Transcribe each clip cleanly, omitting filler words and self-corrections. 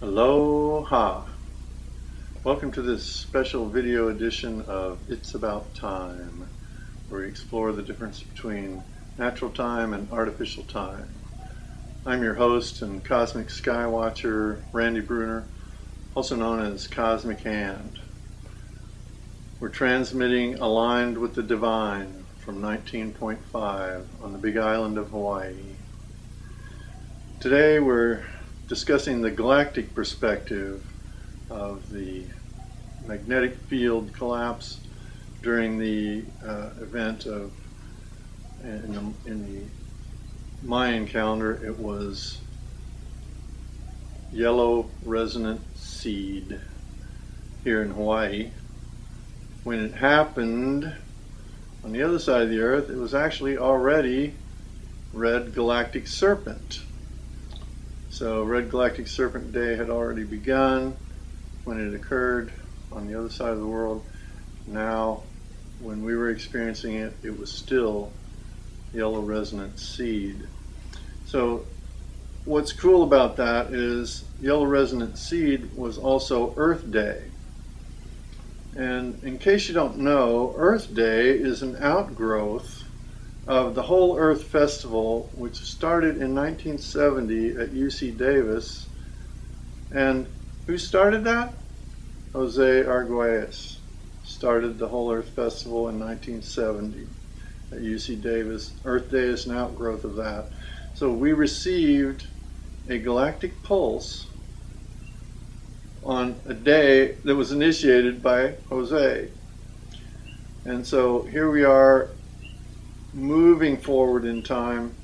Aloha! Welcome to this special video edition of It's About Time, where we explore the difference between natural time and artificial time. I'm your host and cosmic sky watcher, Randy Bruner, also known as Cosmic Hand. We're transmitting aligned with the divine from 19.5 on the Big Island of Hawaii. Today we're discussing the galactic perspective of the magnetic field collapse during the event of, in the Mayan calendar, it was yellow resonant seed here in Hawaii. When it happened on the other side of the earth, it was actually already red galactic serpent. So Red Galactic Serpent Day had already begun when it occurred on the other side of the world. Now, when we were experiencing it, it was still yellow resonant seed. So what's cool about that is yellow resonant seed was also Earth Day. And in case you don't know, Earth Day is an outgrowth of the Whole Earth Festival, which started in 1970 at UC Davis. And who started that? José Argüelles started the Whole Earth Festival in 1970 at UC Davis. Earth Day is an outgrowth of that. So we received a galactic pulse on a day that was initiated by José. And so here we are, moving forward in time.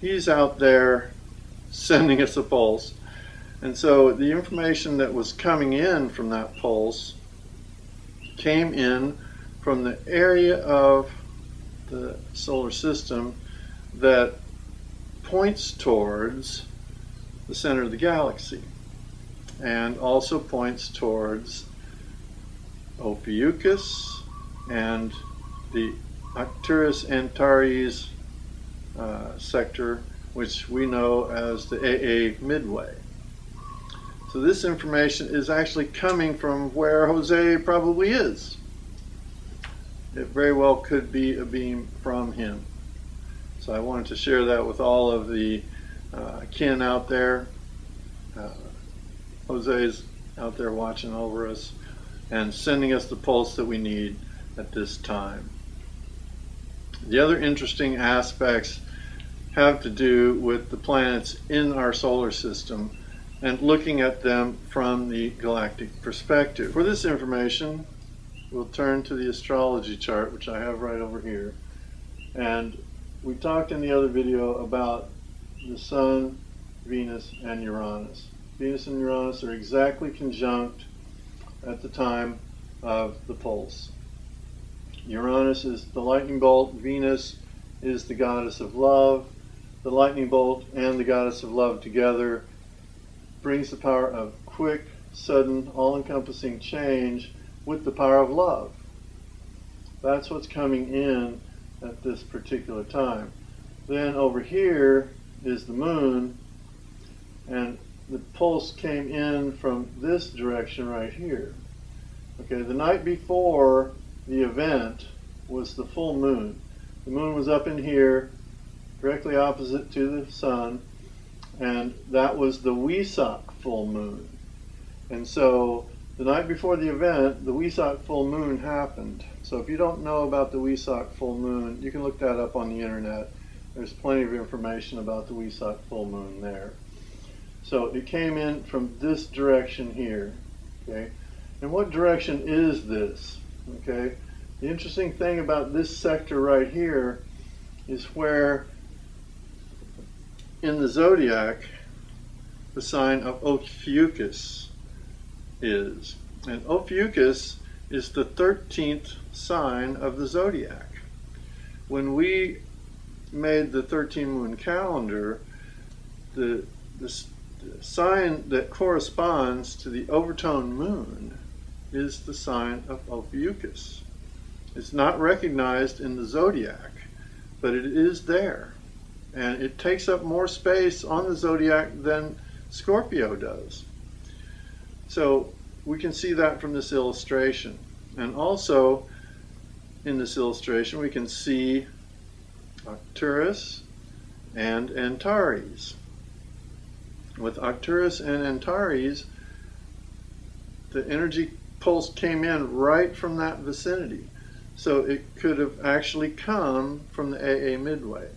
He's out there sending us a pulse. And so the information that was coming in from that pulse came in from the area of the solar system that points towards the center of the galaxy and also points towards Ophiuchus and the Arcturus Antares sector, which we know as the AA Midway. So this information is actually coming from where José probably is. It very well could be a beam from him. So I wanted to share that with all of the kin out there. José's out there watching over us and sending us the pulse that we need at this time. The other interesting aspects have to do with the planets in our solar system and looking at them from the galactic perspective. For this information, we'll turn to the astrology chart, which I have right over here. And we talked in the other video about the Sun, Venus, and Uranus. Venus and Uranus are exactly conjunct at the time of the pulse. Uranus is the lightning bolt, Venus is the goddess of love. The lightning bolt and the goddess of love together brings the power of quick, sudden, all-encompassing change with the power of love. That's what's coming in at this particular time. Then over here is the moon, and the pulse came in from this direction right here. Okay, the night before the event was the full moon. The moon was up in here, directly opposite to the sun, and that was the Wesak full moon. And so the night before the event, the Wesak full moon happened. So if you don't know about the Wesak full moon, you can look that up on the internet. There's plenty of information about the Wesak full moon there. So it came in from this direction here. Okay, and what direction is this? Okay. The interesting thing about this sector right here is where in the zodiac the sign of Ophiuchus is. And Ophiuchus is the 13th sign of the zodiac. When we made the 13 moon calendar, the sign that corresponds to the overtone moon is the sign of Ophiuchus. It's not recognized in the zodiac, but it is there. And it takes up more space on the zodiac than Scorpio does. So we can see that from this illustration. And also in this illustration we can see Arcturus and Antares. With Arcturus and Antares, the energy pulse came in right from that vicinity. So it could have actually come from the AA midway.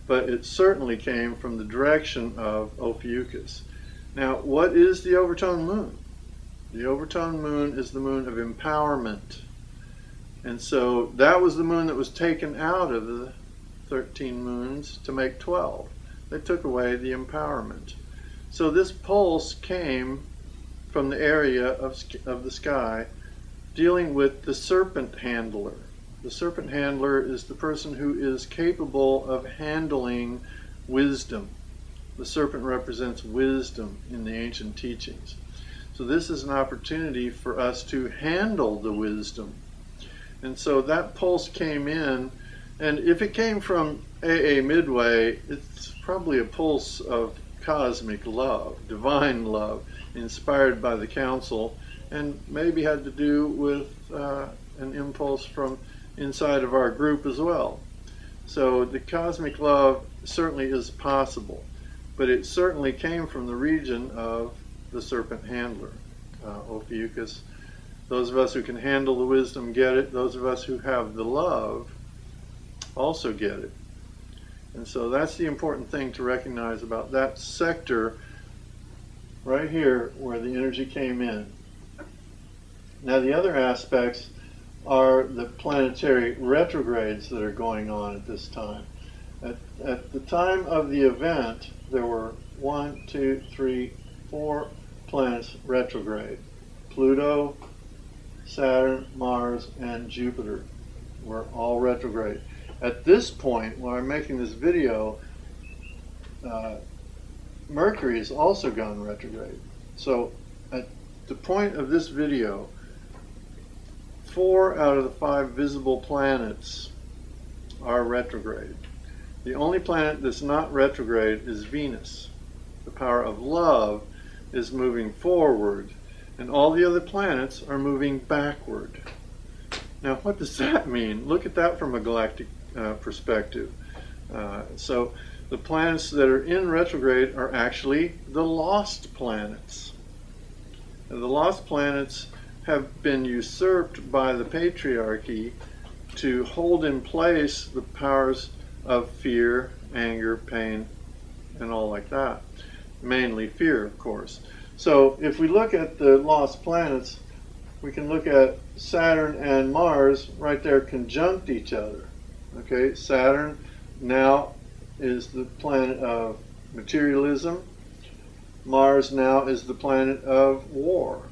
But it certainly came from the direction of Ophiuchus. Now, what is the overtone moon? The overtone moon is the moon of empowerment. And so that was the moon that was taken out of the 13 moons to make 12. They took away the empowerment. So this pulse came from the area of the sky dealing with the serpent handler. The serpent handler is the person who is capable of handling wisdom. The serpent represents wisdom in the ancient teachings. So this is an opportunity for us to handle the wisdom. And so that pulse came in, and if it came from AA midway, it's probably a pulse of cosmic love, divine love, inspired by the council, and maybe had to do with an impulse from inside of our group as well. So the cosmic love certainly is possible, but it certainly came from the region of the serpent handler, Ophiuchus. Those of us who can handle the wisdom get it. Those of us who have the love also get it. And so that's the important thing to recognize about that sector right here where the energy came in. Now the other aspects are the planetary retrogrades that are going on at this time. At the time of the event, there were 1, 2, 3, 4 planets retrograde. Pluto, Saturn, Mars, and Jupiter were all retrograde. At this point, when I'm making this video, Mercury has also gone retrograde. So at the point of this video, 4 out of the 5 visible planets are retrograde. The only planet that's not retrograde is Venus. The power of love is moving forward, and all the other planets are moving backward. Now, what does that mean? Look at that from a galactic perspective. So the planets that are in retrograde are actually the lost planets. And the lost planets have been usurped by the patriarchy to hold in place the powers of fear, anger, pain, and all like that. Mainly fear, of course. So if we look at the lost planets, we can look at Saturn and Mars right there conjunct each other. Okay, Saturn now is the planet of materialism. Mars now is the planet of war.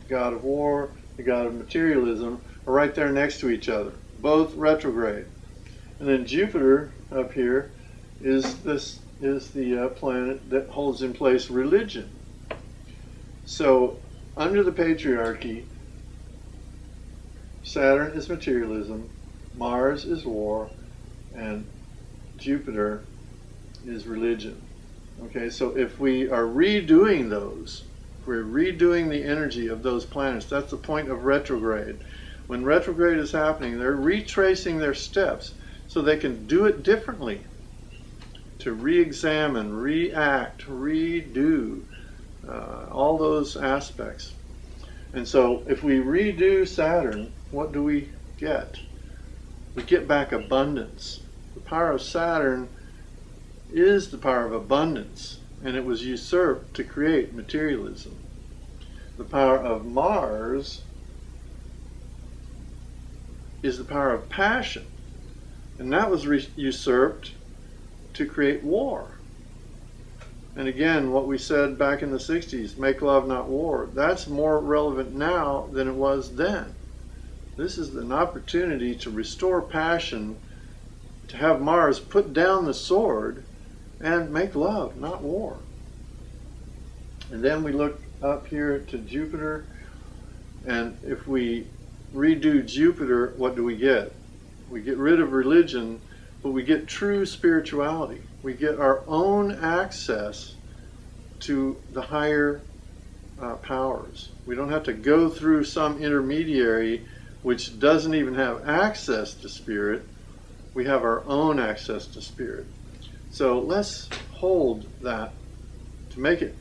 The god of war, the god of materialism are right there next to each other, both retrograde. And then Jupiter up here is the planet that holds in place religion. So under the patriarchy, Saturn is materialism, Mars is war, and Jupiter is religion. Okay, so if we are redoing those, if we're redoing the energy of those planets, that's the point of retrograde. When retrograde is happening, they're retracing their steps so they can do it differently, to re-examine, react, redo, all those aspects. And so if we redo Saturn, what do we get? We get back abundance. The power of Saturn is the power of abundance, and it was usurped to create materialism. The power of Mars is the power of passion, and that was usurped to create war. And again, what we said back in the 60s, make love, not war, that's more relevant now than it was then. This is an opportunity to restore passion, to have Mars put down the sword and make love, not war. And then we look up here to Jupiter, and if we redo Jupiter, what do we get? We get rid of religion, but we get true spirituality. We get our own access to the higher powers. We don't have to go through some intermediary which doesn't even have access to spirit. We have our own access to spirit. So let's hold that to make it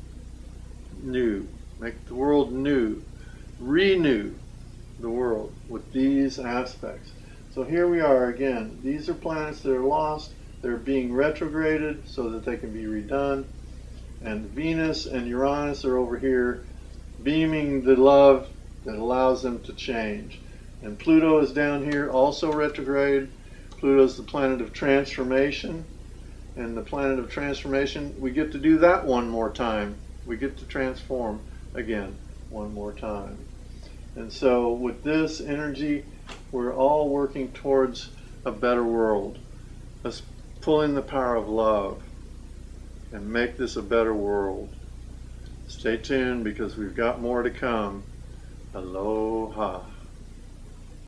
new, make the world new, renew the world with these aspects. So here we are again. These are planets that are lost. They're being retrograded so that they can be redone. And Venus and Uranus are over here beaming the love that allows them to change. And Pluto is down here, also retrograde. Pluto is the planet of transformation. And the planet of transformation, we get to do that one more time. We get to transform again one more time. And so with this energy, we're all working towards a better world. Let's pull in the power of love and make this a better world. Stay tuned because we've got more to come. Aloha.